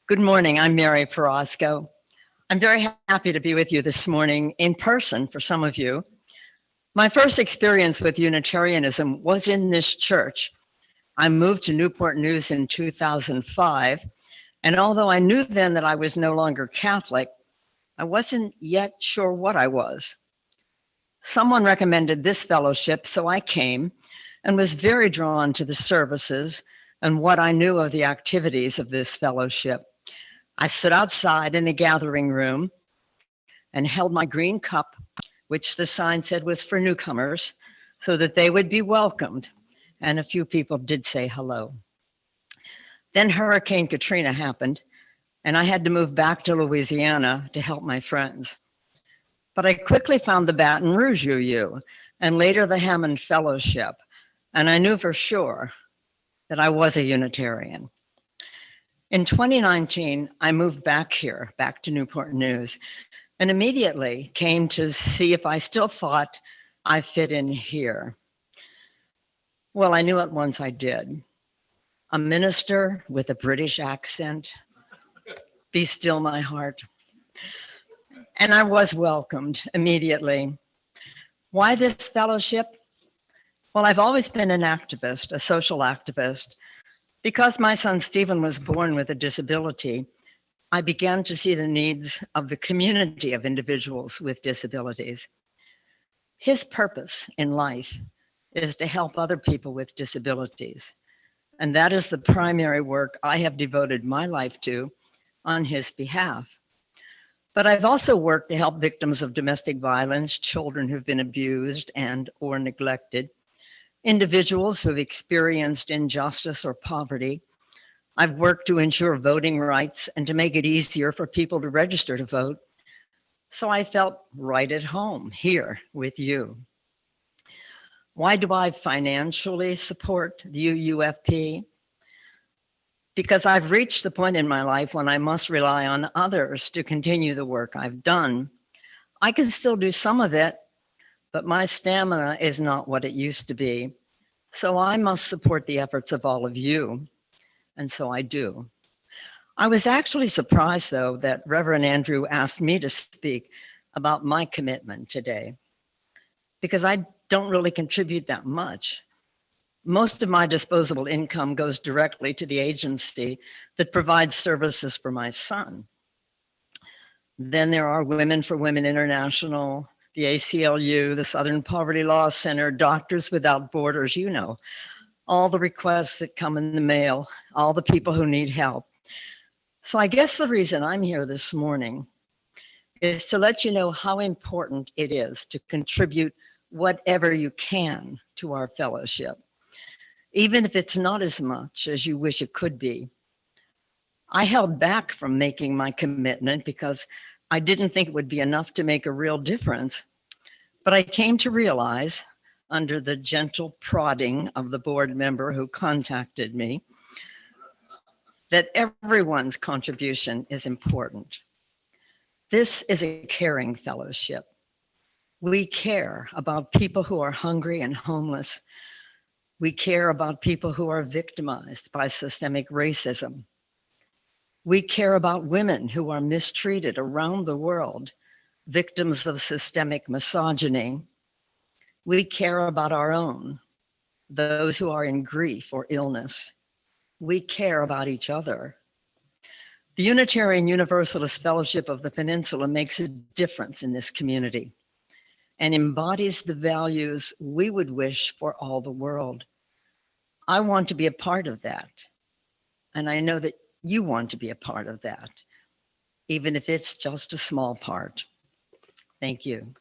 Good morning, I'm Mary Perosco. I'm very happy to be with you this morning in person for some of you. My first experience with Unitarianism was in this church. I moved to Newport News in 2005, and although I knew then that I was no longer Catholic, I wasn't yet sure what I was. Someone recommended this fellowship, so I came and was very drawn to the services and what I knew of the activities of this fellowship. I stood outside in the gathering room and held my green cup, which the sign said was for newcomers, so that they would be welcomed. And a few people did say hello. Then Hurricane Katrina happened, and I had to move back to Louisiana to help my friends. But I quickly found the Baton Rouge UU and later the Hammond Fellowship, and I knew for sure that I was a Unitarian. In 2019, I moved back here, back to Newport News, and immediately came to see if I still thought I fit in here. Well, I knew at once I did. A minister with a British accent, be still my heart. And I was welcomed immediately. Why this fellowship? Well, I've always been an activist, a social activist. Because my son Stephen was born with a disability, I began to see the needs of the community of individuals with disabilities. His purpose in life is to help other people with disabilities. And that is the primary work I have devoted my life to on his behalf. But I've also worked to help victims of domestic violence, children who've been abused and or neglected, individuals who have experienced injustice or poverty. I've worked to ensure voting rights and to make it easier for people to register to vote. So I felt right at home here with you. Why do I financially support the UUFP? Because I've reached the point in my life when I must rely on others to continue the work I've done. I can still do some of it, but my stamina is not what it used to be. So I must support the efforts of all of you, and so I do. I was actually surprised, though, that Reverend Andrew asked me to speak about my commitment today, because I don't really contribute that much. Most of my disposable income goes directly to the agency that provides services for my son. Then there are Women for Women International, the ACLU, the Southern Poverty Law Center, Doctors Without Borders, you know, all the requests that come in the mail, all the people who need help. So I guess the reason I'm here this morning is to let you know how important it is to contribute whatever you can to our fellowship, even if it's not as much as you wish it could be. I held back from making my commitment because I didn't think it would be enough to make a real difference. But I came to realize, under the gentle prodding of the board member who contacted me, that everyone's contribution is important. This is a caring fellowship. We care about people who are hungry and homeless. We care about people who are victimized by systemic racism. We care about women who are mistreated around the world, victims of systemic misogyny. We care about our own, those who are in grief or illness. We care about each other. The Unitarian Universalist Fellowship of the Peninsula makes a difference in this community and embodies the values we would wish for all the world. I want to be a part of that, and I know that you want to be a part of that, even if it's just a small part. Thank you.